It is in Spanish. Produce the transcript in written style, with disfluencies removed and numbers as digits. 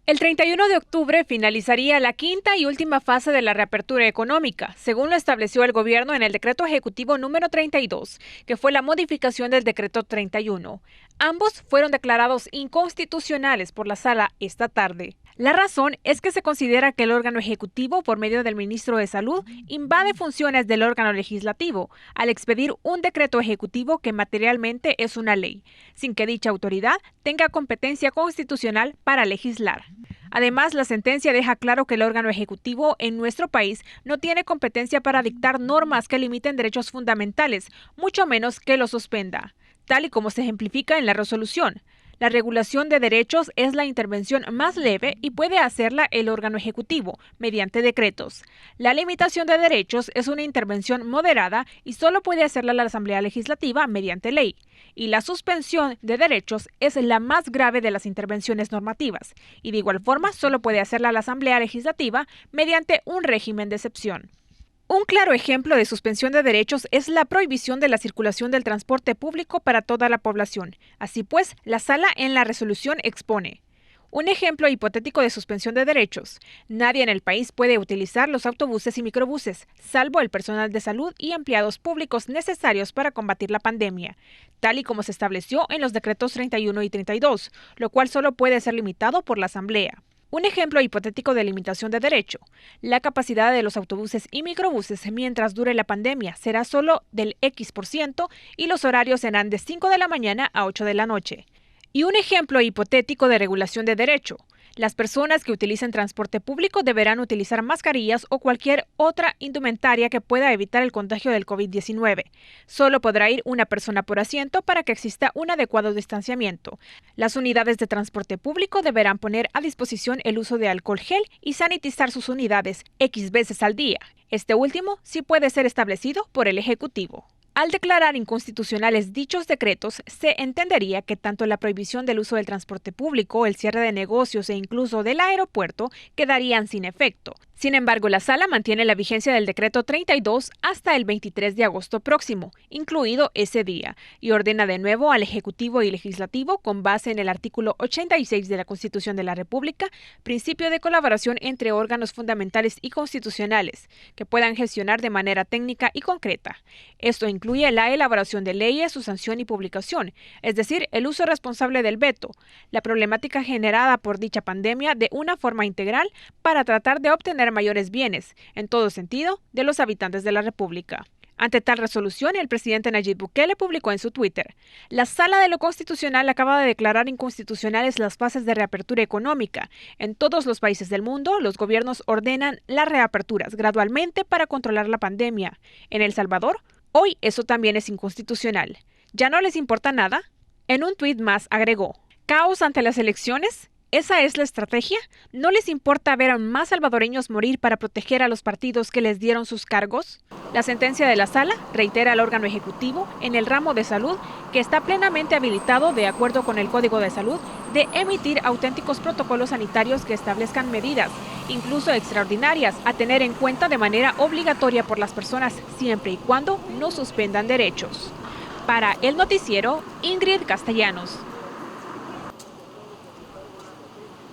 El 31 de octubre finalizaría la quinta y última fase de la reapertura económica, según lo estableció el gobierno en el decreto ejecutivo número 32, que fue la modificación del decreto 31. Ambos fueron declarados inconstitucionales por la sala esta tarde. La razón es que se considera que el órgano ejecutivo, por medio del ministro de Salud, invade funciones del órgano legislativo al expedir un decreto ejecutivo que materialmente es una ley, sin que dicha autoridad tenga competencia constitucional para legislar. Además, la sentencia deja claro que el órgano ejecutivo en nuestro país no tiene competencia para dictar normas que limiten derechos fundamentales, mucho menos que los suspenda, tal y como se ejemplifica en la resolución. La regulación de derechos es la intervención más leve y puede hacerla el órgano ejecutivo, mediante decretos. La limitación de derechos es una intervención moderada y solo puede hacerla la Asamblea Legislativa mediante ley. Y la suspensión de derechos es la más grave de las intervenciones normativas, y de igual forma solo puede hacerla la Asamblea Legislativa mediante un régimen de excepción. Un claro ejemplo de suspensión de derechos es la prohibición de la circulación del transporte público para toda la población. Así pues, la sala en la resolución expone: un ejemplo hipotético de suspensión de derechos. Nadie en el país puede utilizar los autobuses y microbuses, salvo el personal de salud y empleados públicos necesarios para combatir la pandemia, tal y como se estableció en los decretos 31 y 32, lo cual solo puede ser limitado por la Asamblea. Un ejemplo hipotético de limitación de derecho. La capacidad de los autobuses y microbuses mientras dure la pandemia será solo del X% y los horarios serán de 5 de la mañana a 8 de la noche. Y un ejemplo hipotético de regulación de derecho. Las personas que utilicen transporte público deberán utilizar mascarillas o cualquier otra indumentaria que pueda evitar el contagio del COVID-19. Solo podrá ir una persona por asiento para que exista un adecuado distanciamiento. Las unidades de transporte público deberán poner a disposición el uso de alcohol gel y sanitizar sus unidades X veces al día. Este último sí puede ser establecido por el Ejecutivo. Al declarar inconstitucionales dichos decretos, se entendería que tanto la prohibición del uso del transporte público, el cierre de negocios e incluso del aeropuerto quedarían sin efecto. Sin embargo, la sala mantiene la vigencia del decreto 32 hasta el 23 de agosto próximo, incluido ese día, y ordena de nuevo al Ejecutivo y Legislativo, con base en el artículo 86 de la Constitución de la República, principio de colaboración entre órganos fundamentales y constitucionales, que puedan gestionar de manera técnica y concreta. Esto incluye la elaboración de leyes, su sanción y publicación, es decir, el uso responsable del veto, la problemática generada por dicha pandemia de una forma integral para tratar de obtener mayores bienes, en todo sentido, de los habitantes de la República. Ante tal resolución, el presidente Nayib Bukele publicó en su Twitter: la Sala de lo Constitucional acaba de declarar inconstitucionales las fases de reapertura económica. En todos los países del mundo, los gobiernos ordenan las reaperturas gradualmente para controlar la pandemia. En El Salvador, hoy eso también es inconstitucional. ¿Ya no les importa nada? En un tuit más agregó: ¿caos ante las elecciones? ¿Esa es la estrategia? ¿No les importa ver a más salvadoreños morir para proteger a los partidos que les dieron sus cargos? La sentencia de la sala reitera al órgano ejecutivo en el ramo de salud que está plenamente habilitado, de acuerdo con el Código de Salud, de emitir auténticos protocolos sanitarios que establezcan medidas, incluso extraordinarias, a tener en cuenta de manera obligatoria por las personas, siempre y cuando no suspendan derechos. Para el noticiero, Ingrid Castellanos.